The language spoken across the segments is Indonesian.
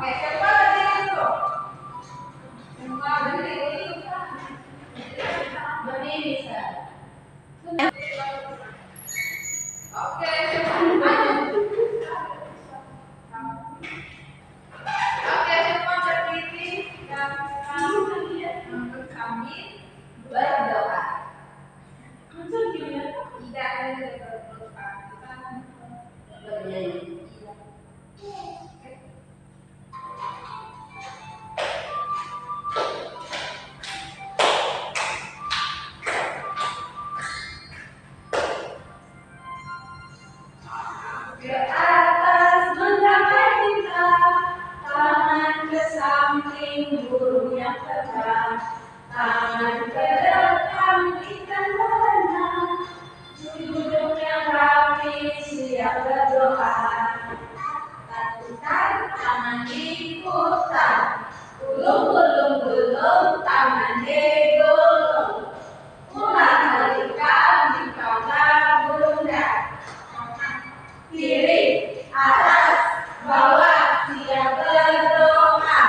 Oke, semua berdiri dulu. Semua berdiri. Berdiri, Sir. Oke, semua maju. Oke, semua berdiri dan untuk kami berdoa. Tidak ada berdoa. Kita bernyanyi. Ke atas mencapai cinta, tangan ke samping burung yang terbang, tangan ke depan ikan berenang, duduk yang rapi siap berdoa. Lakukan tangan diputar, gulung tangan digulung, ulang balikan di kepala bunda. Kiri, atas, bawah, siap berdoa.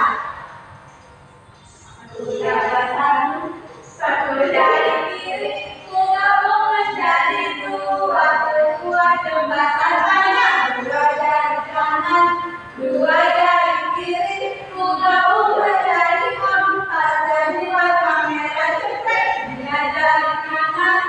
Satu jari kiri, gabung menjadi dua jembatan panjang. Dua jari kanan, dua jari kiri, gabung menjadi empat. Jadilah kamera cepet. Tiga jari kanan,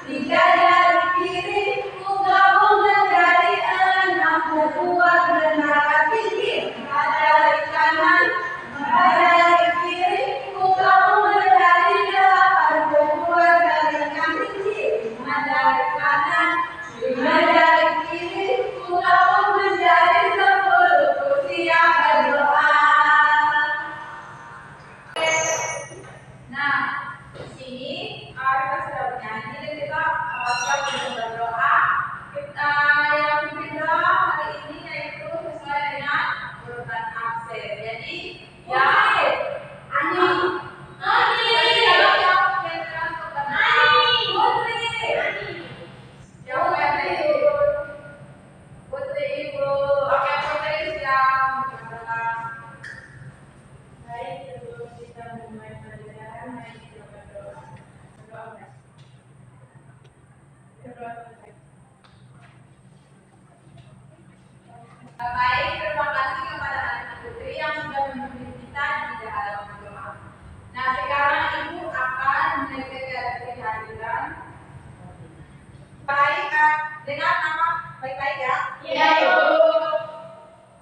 tiga jari kiri, gabung menjadi enam. Kedua menara tinggi, empat jari kanan, empat jari kiri, gabung menjadi delapan. Kedua jari tinggi, lima jari kanan, lima jari kiri, gabung menjadi 10. Siap berdoa. Nah, di sini kita sudah bernyanyi dan kita siap untuk berdoa. Kita yang pimpin doa hari ini yaitu sesuai dengan urutan absen. Jadi, Yahid, Ani, siapa yang akan berdoa? Putri, siapa yang Ibu? Putri Ibu. Oke, Putri siap berdoa. Baik, sebelum kita memulai pelajaran, mari kita berdoa. Berdoa. Baik, terima kasih kepada Anak Putri yang sudah memimpin kita di dalam doa. Nah, sekarang Ibu akan menegakkan kehadiran. Baik, dengan nama baik-baik ya? Iya, Ibu.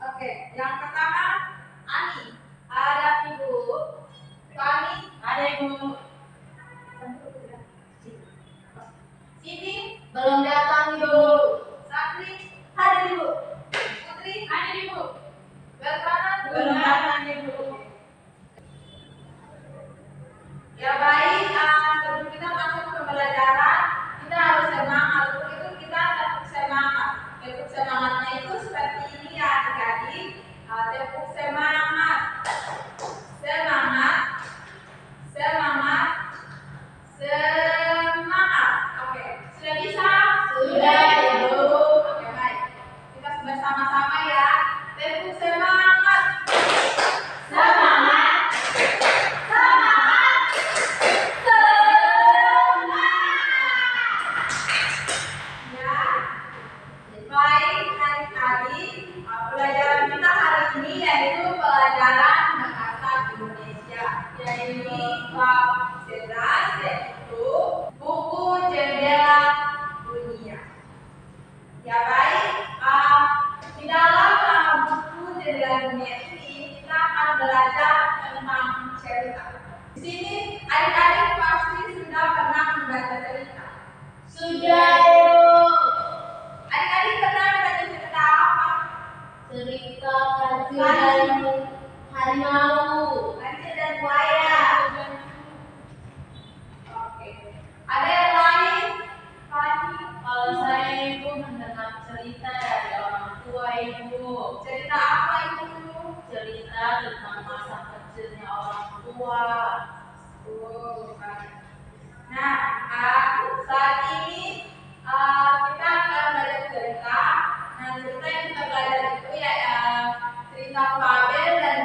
Oke, yang pertama Ani. Ada Ibu. Ani. Ada Ibu. Sini. Belum datang Ibu. Sakri. Hadir Ibu. Putri. Hadir Ibu. Berkanan. Belum datang Ibu. Ya baik, sebelum kita masuk ke pembelajaran, kita harus semangat. Untuk itu kita tepuk semangat. Tepuk semangatnya itu seperti ini ya adik-adik. Tepuk semangat. Semangat. Semangat. Semangat. Oke, sudah bisa? Sudah Ibu. Oke baik. Kita bersama-sama ya. Tepuk semangat. Semangat. Semangat. Ya. Baik adik-adik, pelajaran kita hari ini yaitu pelajaran bahasa Indonesia, yaitu bab 11 yaitu buku jendela dunia. Ya baik, di dalam buku jendela dunia ini kita akan belajar tentang cerita. Di sini adik-adik pasti sudah pernah membaca cerita. Sudah Ibu. Adik-adik pernah membaca cerita apa? Cerita kancil dan harimau, kancil dan buaya. Oke. Ada yang lain? Kalau saya Ibu mendengar cerita dari orang tua Ibu. Cerita apa Ibu? Cerita tentang masa kecilnya orang tua. Baik. Nah, saat ini kita akan belajar cerita. Nah, cerita yang kita belajar itu ya cerita Babel dan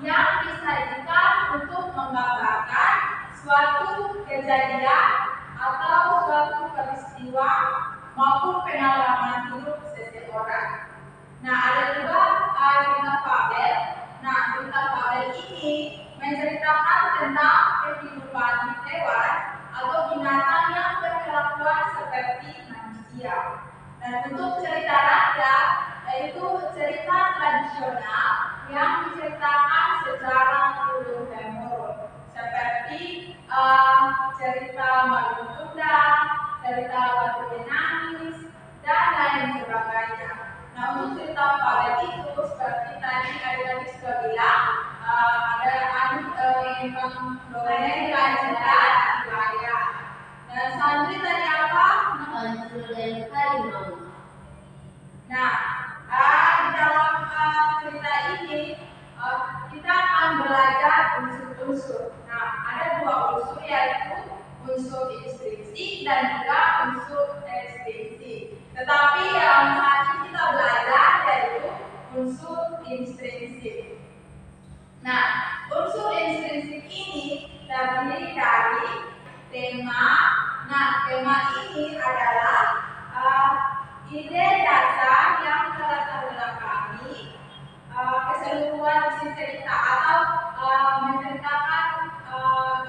yang disajikan untuk menggambarkan suatu kejadian atau suatu peristiwa maupun pengalaman hidup seseorang. Nah, ada juga cerita fabel. Nah, cerita fabel ini menceritakan tentang kehidupan hewan atau binatang yang berkelakuan seperti manusia. Dan untuk cerita rakyat, yaitu cerita tradisional yang diceritakan secara turun-temurun, seperti cerita Malin Kundang, cerita Batu Menangis, dan lain sebagainya. Nah, untuk cerita fabel itu seperti tadi adik-adik sudah bilang, ada yang dongeng dilanjutkan buaya. Dan selanjutnya tadi apa? Hantu dan harimau. Nah, di dalam cerita ini kita akan belajar unsur-unsur. Nah, ada dua unsur, yaitu unsur intrinsik dan juga unsur ekstrinsik. Tetapi yang saat ini kita belajar yaitu unsur intrinsik. Nah, unsur intrinsik ini terdiri dari tema. Nah, tema ini adalah ide dasar yang melatar belakangi keseluruhan isi cerita atau menceritakan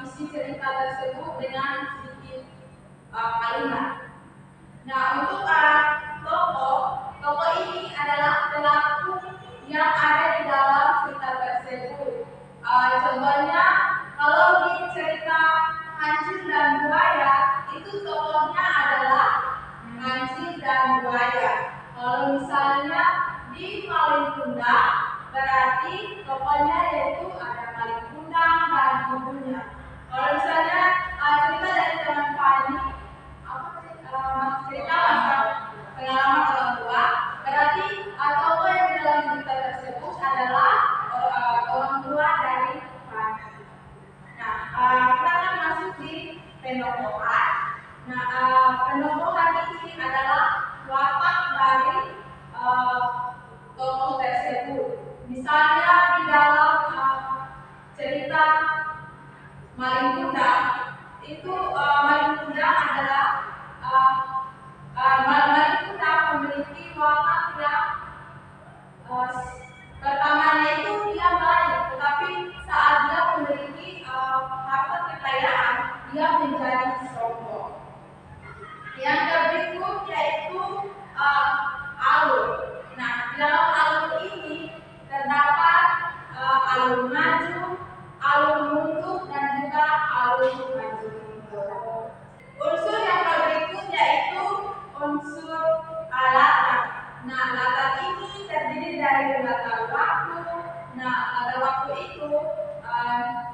isi cerita tersebut dengan sedikit kalimat. Nah, untuk tokoh ini adalah pelaku yang ada di dalam cerita tersebut. Contohnya, kalau di cerita Hansip dan Buaya, itu tokohnya adalah Hansip dan Buaya. Kalau misalnya di Malin Kundang, berarti tokohnya yaitu ada Malin Kundang dan ibunya. Kalau misalnya cerita dari teman Fani, cerita masa pengalaman orang tua, berarti tokoh yang di dalam cerita tersebut adalah orang tua dari Fani. Nah, kita akan masuk di penokohan. Nah, penokohan ini adalah watak dari tokoh tersebut. Misalnya di dalam cerita Malin Kundang, itu Malin Kundang adalah Malin Kundang memiliki watak yang pertamanya itu dia baik, tetapi saat dia memiliki harta kekayaan, dia menjadi sombong. Yang berikut yaitu alur. Nah, di dalam alur ini terdapat alur maju, alur mundur, dan juga alur maju mundur. Unsur yang berikut yaitu unsur latar. Nah, latar ini terdiri dari latar waktu. Nah, latar waktu itu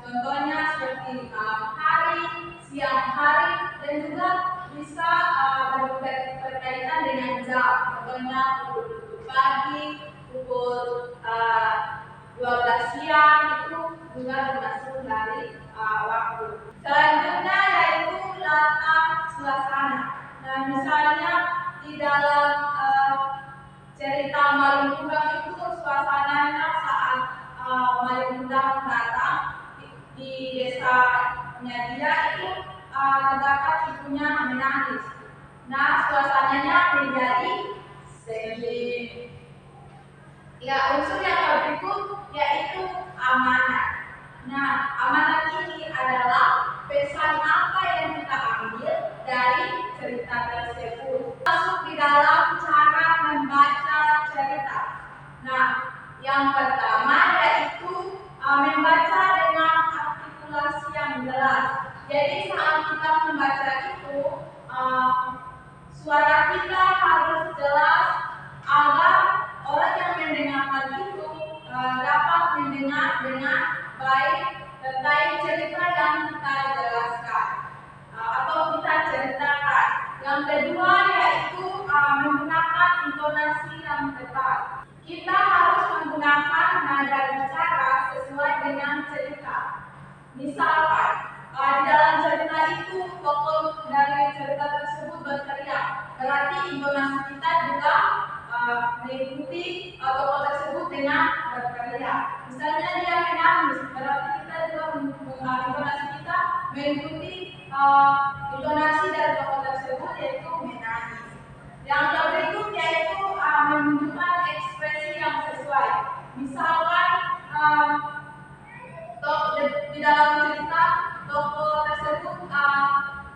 contohnya seperti malam hari, siang hari, dan juga bisa berkaitan dengan jam. Contohnya pukul 7 pagi, pukul 12 siang, itu juga termasuk dari waktu. Selanjutnya yaitu latar suasana. Nah, misalnya di dalam cerita Malin Kundang itu suasananya saat Malin Kundang datang di desanya dia itu terdapat ibunya menangis. Nah, suasananya menjadi sedih. Ya, unsur yang berikut yaitu amanat. Nah, amanat ini adalah pesan apa yang kita ambil dari cerita tersebut. Masuk di dalam cara membaca cerita. Nah, yang pertama yaitu membaca dengan artikulasi yang jelas. Jadi saat kita membaca itu, suara kita harus jelas agar orang yang mendengarkan itu dapat mendengar dengan baik tentang cerita yang kita jelaskan atau kita ceritakan. Yang kedua yaitu menggunakan intonasi yang tepat. Kita harus menggunakan nada bicara sesuai dengan cerita. Misalkan di dalam cerita itu tokoh dari cerita tersebut berteriak, berarti intonasi kita juga mengikuti tokoh tersebut dengan berteriak. Misalnya dia menangis, mengikuti intonasi dari tokoh tersebut, yaitu menangis. Yang berikut yaitu menunjukkan ekspresi yang sesuai. Misalkan di dalam cerita tokoh tersebut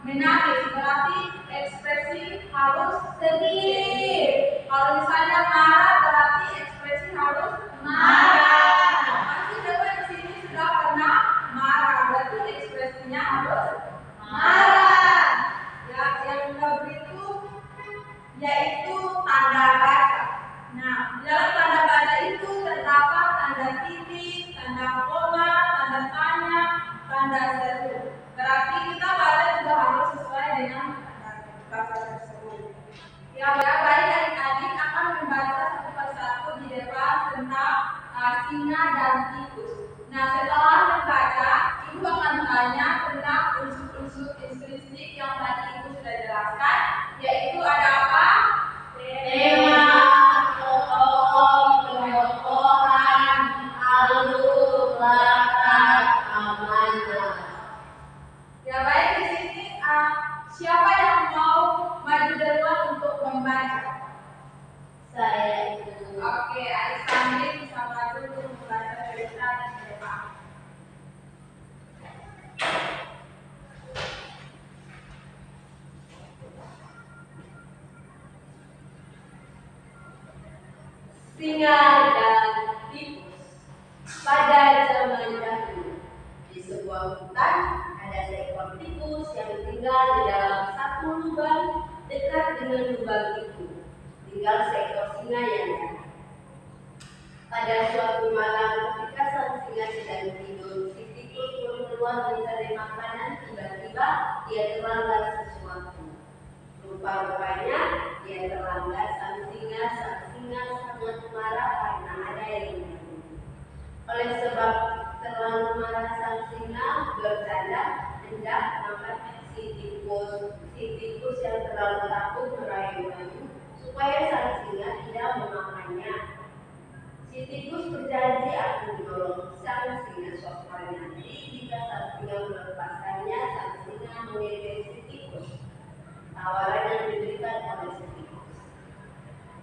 menangis, berarti ekspresi harus sedih. Kalau misalnya marah, berarti ekspresi harus marah. Pasti Bapak di sini sudah pernah marah, berarti ekspresinya harus marah. Ya, yang berikut yaitu tanda baca. Nah, dalam tanda baca itu terdapat tanda titik, tanda koma, tanda tanya, tanda seru. Berarti kita baca juga harus sesuai dengan baca tersebut. Ya, baik adik-adik akan membaca satu persatu di depan tentang singa dan tikus. Nah, setelah membaca, ibu akan tanya tentang unsur-unsur instruksi yang tadi ibu sudah jelaskan, yaitu ada apa? Tema, tokoh, tokohan, alur, latar, amanah. Ya, baik, di sini siapa yang mau maju duluan untuk membaca? Saya itu. Oke, adik Sandri bisa maju untuk membaca cerita di depan. Singa dan tikus. Pada zaman dahulu, di sebuah hutan ada seekor tikus yang tinggal di dalam satu lubang. Dekat dengan lubang itu tinggal seekor singa yang jahat. Pada suatu malam ketika sang singa sedang tidur, si tikus pun keluar mencari makanan. Tiba-tiba dia terlambat sesuatu. Rupa-rupanya dia terlambat sang singa sangat marah karena ada yang mengganggu. Oleh sebab terlalu marah, sang singa bercanda hendak makan si tikus yang terlalu takut merayu-rayu supaya sang singa tidak memakannya. Si tikus berjanji akan menolong sang singa suatu hari nanti. Jika sang singa melepaskannya, sang singa mengejek si tikus. Tawaran yang diberikan oleh si tikus.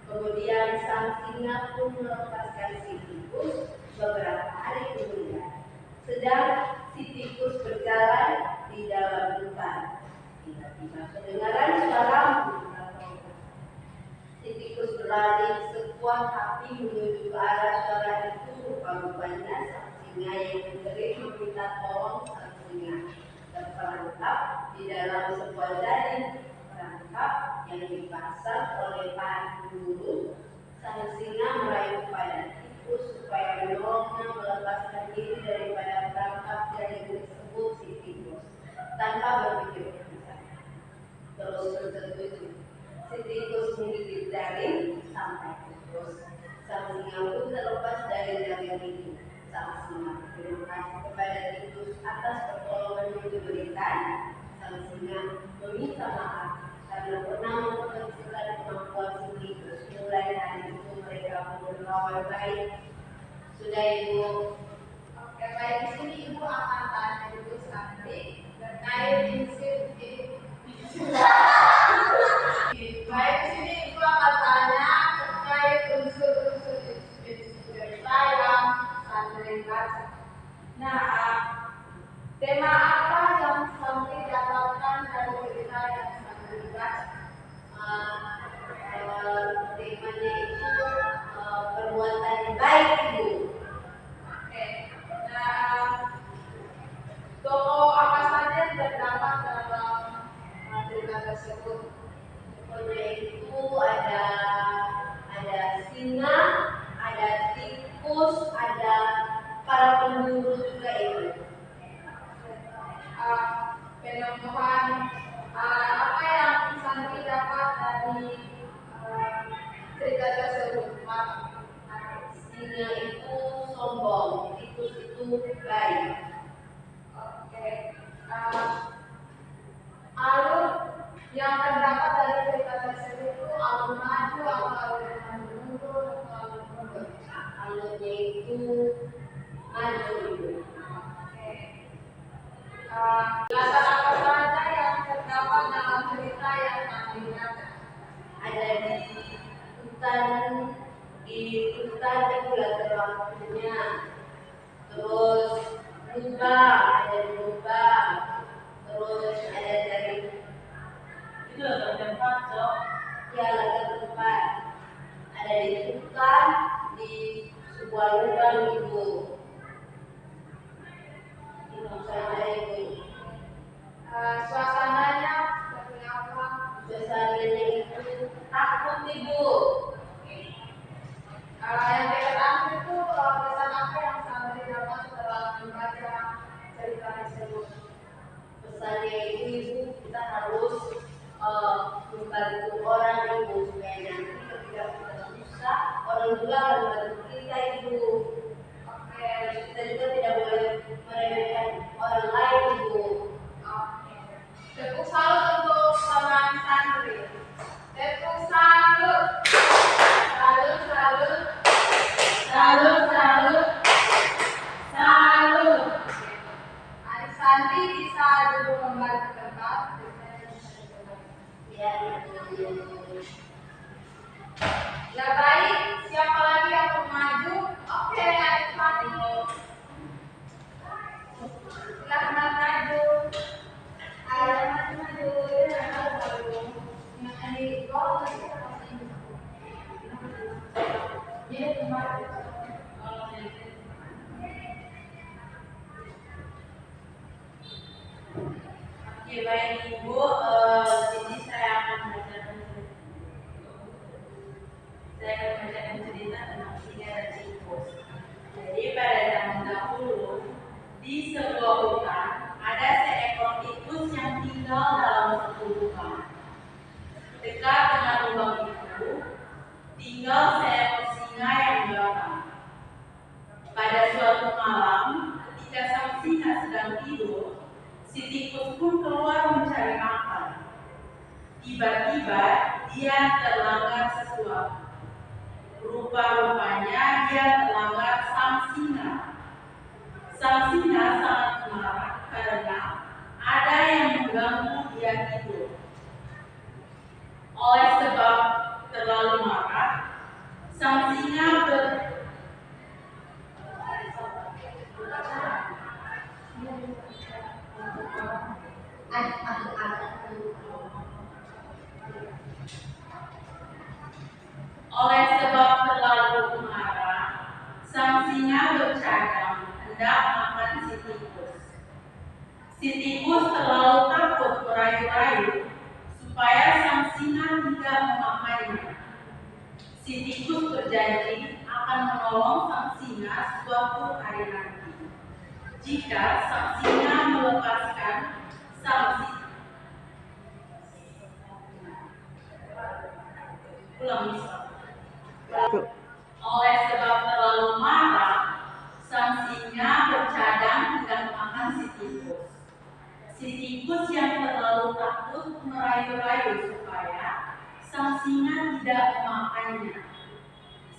Kemudian sang singa pun melepaskan si tikus beberapa hari kemudian. Sedang si tikus berjalan di dalam hutan, tiba-tiba kedengaran suara bunyi. Si tikus berlari sekuat hati menuju ke arah suara itu. Rupa-rupanya sang singa yang menjerit meminta tolong. Sang singa terperangkap di dalam sebuah jaring perangkap yang dipasang oleh para pemburu. Sang singa merayu kepada tikus supaya menolongnya melepaskan diri daripada perangkap jaring tersebut. Si tikus tanpa berpikir panjang terus bersetuju. Si tikus menggigit jaring sampai putus. Sang singa pun terlepas dari jaring itu. Sang singa berterima kasih kepada tikus atas pertolongan yang diberikan. Sang singa meminta maaf karena pernah memperkecilkan kemampuan si tikus. Mulai hari itu mereka berkawan baik. Sudah, Ibu? Oke, baik, di sini ibu akan tanya dulu Sandri terkait baik, di sini ibu akan tanya terkait unsur-unsur cerita yang Sandri baca. Nah, tema apa yang Sandri dapatkan dari cerita yang Sandri baca? Temanya itu perbuatan baik, Ibu. Oke, nah tokoh apa saja yang terdapat dalam cerita tersebut? Tokohnya itu ada singa, ada tikus, ada para pemburu juga, Ibu. Penemuan apa yang Sandri dapat dari cerita tersebut? Singa itu sombong, tikus itu baik. Oke, alur yang terdapat dari cerita tersebut itu alur maju atau alur mundur atau alur mundur? Alurnya itu maju, Ibu. Oke. hutan itu latar waktunya. Terus lubang, ada lubang. Terus ada dari Itu latar tempat, Cok. ya latar tempat. Ada di hutan, di sebuah lubang itu. Itu saja itu. Suasananya seperti apa? Suasananya itu takut Ibu. Yang dekat aku itu pesan apa yang selalu didapat setelah membaca cerita tersebut? Pesannya itu Ibu, kita harus membantu orang Ibu, supaya nanti ketika kita susah, orang juga akan membantu kita Ibu. Oke. Kita juga tidak boleh meremehkan orang lain Ibu. Oke. Tepuk salut untuk teman santri. Tepuk salut. Salut, salut. Salut, salut. Salut. Adik santri bisa duduk kembali ke tempat. Ya Ibu. Ya baik, siapa lagi yang mau maju? Oke, adik santri. Silahkan maju. Ayo maju. Yang di bawah tadi apa sih? Ini tempat. Oke, baik Ibu, jadi saya akan membacakan cerita tentang singa dan tikus. Jadi pada zaman dahulu di sebuah hutan ada seekor tikus yang tinggal dalam satu lubang. Dekat dengan lubang itu tinggal seekor singa yang galak. Pada suatu malam, ketika sang singa sedang tidur, si tikus pun keluar mencari makan. Tiba-tiba dia terlanggar sesuatu. Rupa-rupanya dia terlanggar sang singa. Sang singa sangat marah karena ada yang mengganggu dia tidur. Oleh sebab terlalu marah, sang singa Oleh sebab terlalu marah, sang singa bercadang hendak makan si tikus. Si tikus terlalu takut merayu-rayu supaya sang singa tidak memakannya. Si tikus berjanji akan menolong sang singa suatu hari nanti. Jika sang singa melepaskan sang singa. Oleh sebab terlalu marah, sang singa bercadang hendak makan si tikus. Si tikus yang terlalu takut merayu-rayu supaya sang singa tidak memakannya.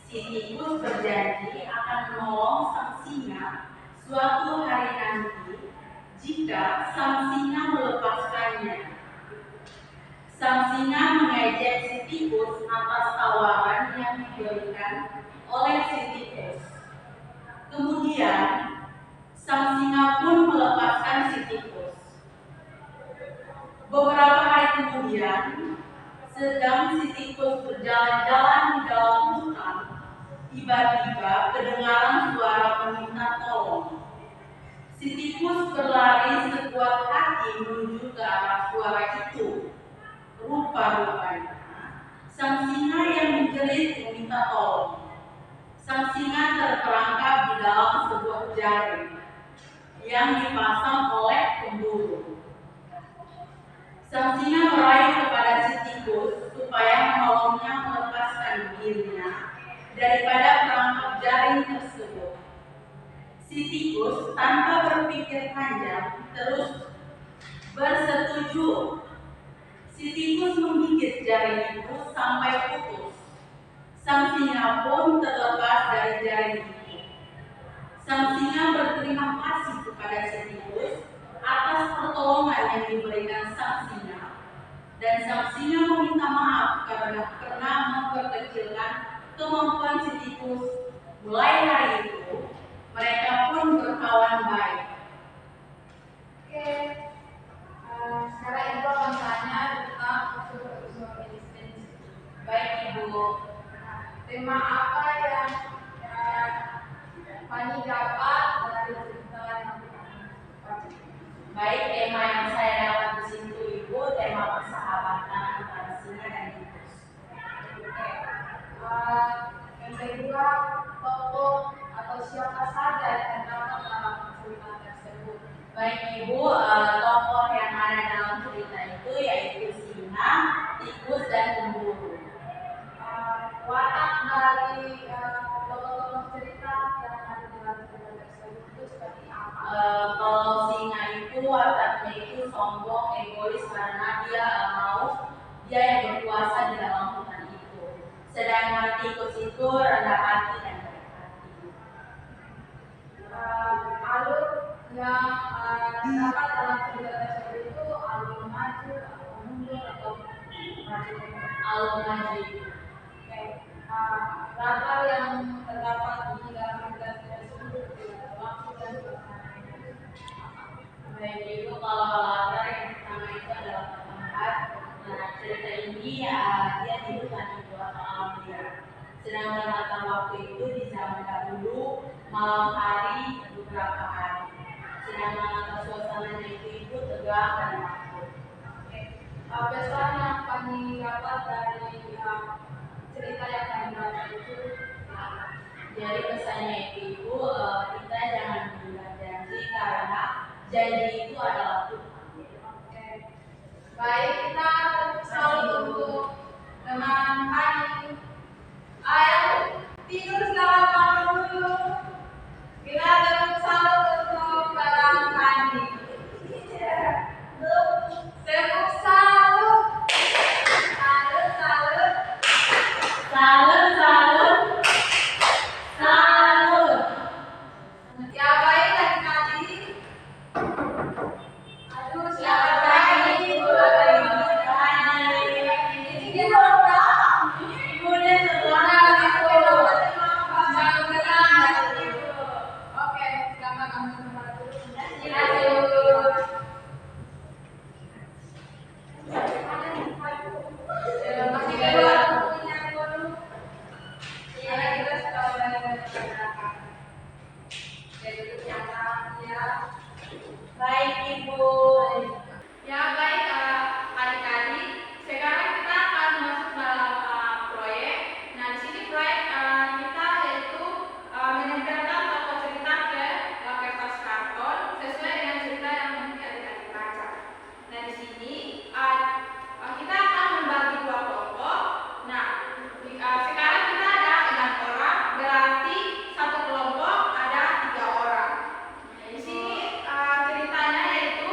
Si tikus berjanji akan menolong sang singa suatu hari nanti jika sang singa melepaskannya. Sang singa mengejek si tikus atas tawaran yang diberikan oleh si tikus. Kemudian, sang singa pun melepaskan si tikus. Beberapa hari kemudian, sedang si tikus berjalan-jalan di dalam hutan, tiba-tiba kedengaran suara meminta tolong. Si tikus berlari sekuat hati menuju ke arah suara itu. Rupa-rupanya, sang singa yang menjerit meminta tolong. Sang singa terperangkap di dalam sebuah jaring yang dipasang oleh pemburu. Sang singa merayu kepada si tikus supaya menolongnya melepaskan dirinya daripada perangkap jaring tersebut. Si tikus tanpa berpikir panjang terus bersetuju. Si tikus menggigit jaring itu sampai putus. Sang singa pun terlepas dari jaring itu. Sang singa berterima kasih kepada si tikus atas pertolongan yang diberikan sang singa. Dan sang singa meminta maaf karena pernah memperkecilkan Baik, tema yang saya dapat di situ itu tema persahabatan antara singa dan tikus. Oke. Yang kedua, tokoh atau siapa saja yang terdapat dalam cerita tersebut. Baik Ibu, tokoh yang ada dalam cerita itu yaitu singa, tikus, dan pemburu. Watak dari tokoh-tokoh cerita yang ada dalam cerita tersebut itu seperti apa? Kalau singa itu wataknya itu sombong, egois karena dia yang berkuasa di dalam hutan itu. Sedangkan tikus itu rendah hati dan baik hati. Alur yang terdapat dalam cerita tersebut itu alur maju atau mundur atau maju. Alur maju. Oke. Latar yang terdapat di dalam cerita tersebut waktu dan suasana itu apa? Baik Ibu, kalau latar yang pertama itu adalah tempat. Cerita ini dia di hutan itu atau alam liar. Sedangkan latar waktu itu di zaman dahulu malam hari beberapa hari. Sedangkan latar suasananya itu tegang dan makmur. Pesan yang kami dapat dari cerita yang kami baca itu Jadi pesannya itu kita jangan bilang janji karena janji itu adalah Tuhan. oke. Baik, kita selalu untuk teman kami. Ayo tidur selamat malam dulu. Kita tepuk salut untuk teman kami. Tepuk salut. Salut, salut. Salut, salut, salut. Ya baik adik-adik. Aduh, Selamat siapa pagi, lagi? Ibu. Selamat pagi. Ini dia orang. Ibu udah sekolah, Ibu. Oke, selamat kamu kembali dulu. Lanjut. Masih keluar bukunya dulu. Iya, kita sekolah dari belakang. Jadi yang ya. Baik Ibu. Ya baik adik-adik. Sekarang kita akan masuk dalam proyek. Nah di sini proyek kita yaitu menempelkan tokoh cerita ke kertas karton sesuai dengan cerita yang nanti adik-adik baca. Nah di sini kita akan membagi dua kelompok. Nah sekarang kita ada 6 orang, berarti satu kelompok ada 3 orang. Nah, di sini ceritanya yaitu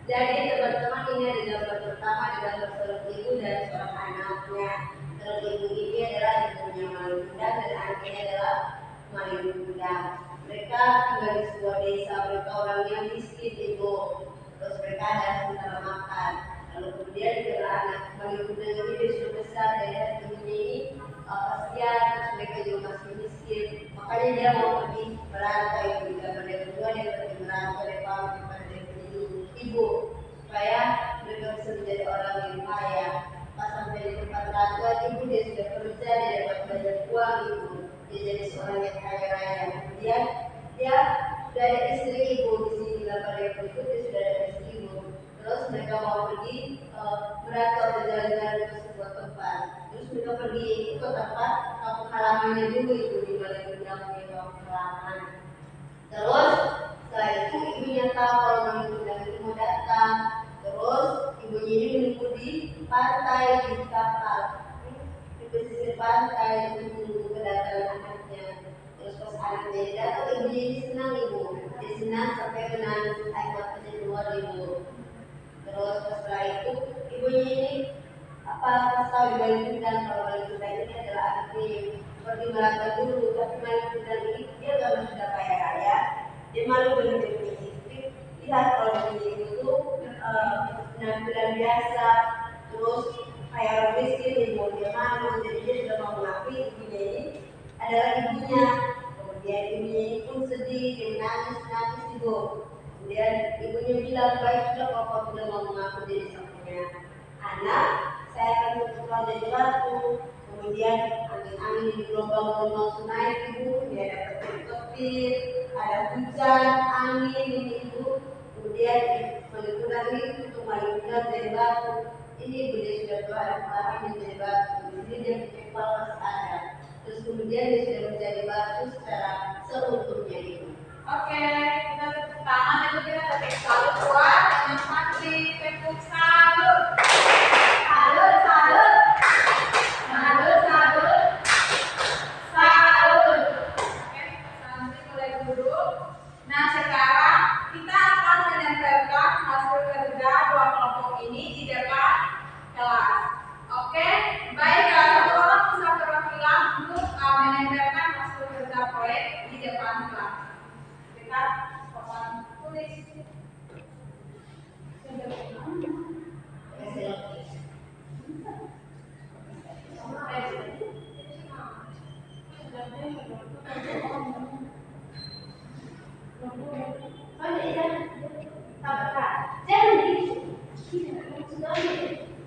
Jadi teman-teman, ini ada gambar pertama, ada gambar seorang ibu dan seorang anaknya. Seorang ibu ini adalah ibunya Malin Kundang dan anaknya adalah Malin Kundang. Mereka tinggal di sebuah desa, mereka orangnya miskin ibu. Terus mereka ada sementara makan. Lalu kemudian bila anak Malin Kundang ini dia sudah besar dan ibunya ini kasihan, terus mereka juga masih miskin. Makanya dia mau pergi merantau itu. Di gambar yang kedua dia pergi merantau, dia pamit kepada ibu supaya mereka bisa menjadi orang yang kaya. Pas sampai di tempat rantauan ibu, dia sudah kerja, dia dapat banyak uang ibu, dia jadi seorang yang kaya raya. Kemudian dia sudah ada istri ibu. Di sini gambar yang berikut dia sudah ada istri ibu. Terus mereka mau pergi merantau berjalan-jalan ke sebuah tempat. Terus mereka pergi ke tempat kampung halamannya dulu ibu, di Malin Kundang punya kampung halaman. Terus setelah itu ibunya tahu kalau Malin Kundang itu mau datang. Terus ibunya ini menunggu di pantai, di kapal, di pesisir pantai untuk menunggu kedatangan anaknya. Terus pas anaknya datang, ibunya ini senang ibu. Dia senang sampai menangis, air matanya keluar ibu. Terus setelah itu ibunya ini kasih tahu di Malin Kundang kalau Malin Kundang ini adalah anaknya yang seperti merantau dulu. Tapi Malin Kundang ini dia kalau sudah kaya raya, dia malu dengan dia punya istri. Lihat kalau dia itu penampilan biasa, terus kayak orang miskin, ibu dia malu, jadi dia sudah mau mengakui ibunya ini adalah ibunya. Kemudian ibunya ini pun sedih, dia menangis ibu. Kemudian ibunya bilang, baik sudah kalau kau sudah mau mengaku jadi satunya anak, saya akan bertukar jadi batu. Kemudian angin-angin di gelombang-gelombang sungai ibu, dia ada petir-petir, ada hujan, angin ini ibu. Kemudian Malin Kundang ini untuk Malin Kundang jadi batu. Ini ibu dia sudah perlahan menjadi batu. Ini dia punya kepala masih ada. Terus kemudian dia sudah menjadi batu secara seutuhnya ibu. Oke, kita tepuk tangan, itu kita tepuk salut buat teman Fadli, tepuk salut. Salut, salut. Salut, salut. Salut. Oke, nanti mulai duduk. Nah, sekarang kita akan menempelkan hasil kerja dua kelompok ini di depan kelas. Oke, baik, satu orang bisa perwakilan untuk menempelkan hasil kerja proyek di depan kelas. Kita akan tulis.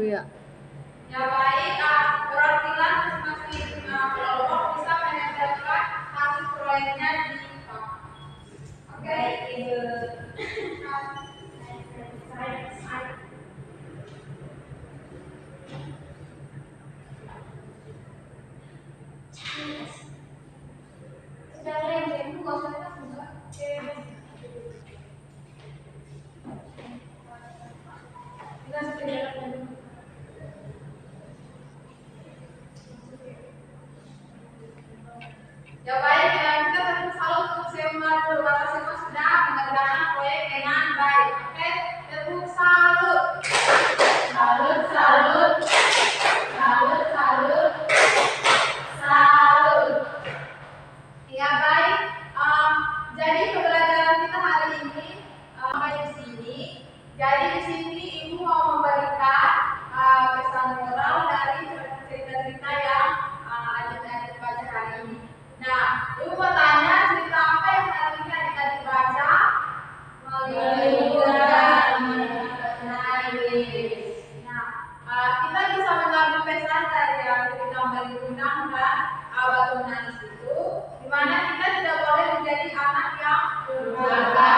Iya. Ya baik, perwakilan masing-masing kelompok bisa menempelkan hasil proyeknya di oke, sudah mulai jam 2 ya baik, kita tepuk salut untuk Semua dulu, karena Semua sudah mengerjakan proyek dengan baik. Oke, tepuk salut. Salut, salut. Salut, salut. Salut. Ya baik, jadi pembelajaran kita hari ini sampai di sini. Jadi di sini Ibu mau memberikan pesan moral dari cerita-cerita yang adik-adik baca hari ini. Nah, Ibu mau tanya cerita apa yang hari ini adik-adik baca? Malin Kundang. Nah, kita bisa mengambil pesan dari cerita Malin Kundang dan Batu Menangis itu, di mana kita tidak boleh menjadi anak yang durhaka.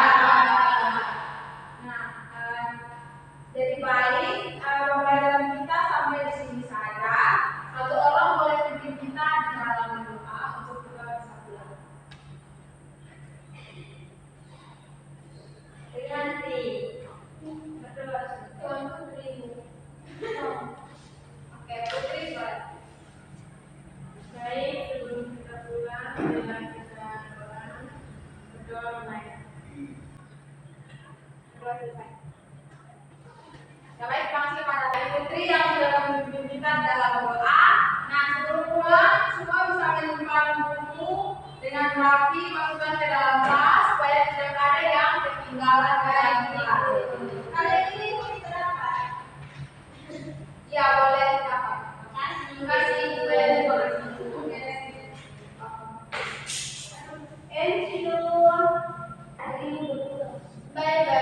Nah, jadi baik, pembelajaran kita sampai di sini saja. Satu orang boleh pimpin kita di dalam doa untuk kita bisa pulang. Rianti, Tuan Putri. Oke, Putri, boleh. Baik, sebelum kita pulang, bila kita berdoa menaik. Doa selesai. Ya baik, terima kasih kepada Ibu Putri yang sudah membimbing kita dalam doa. Nah, sebelum pulang, semua bisa menyimpan buku dengan rapi, masukkan ke dalam tas supaya tidak ada yang ketinggalan dalam doa. Kali ini kita dapat. Ya, boleh dapat. Terima kasih, Ibu. Enjoy. Hari ini berpulang. Bye bye.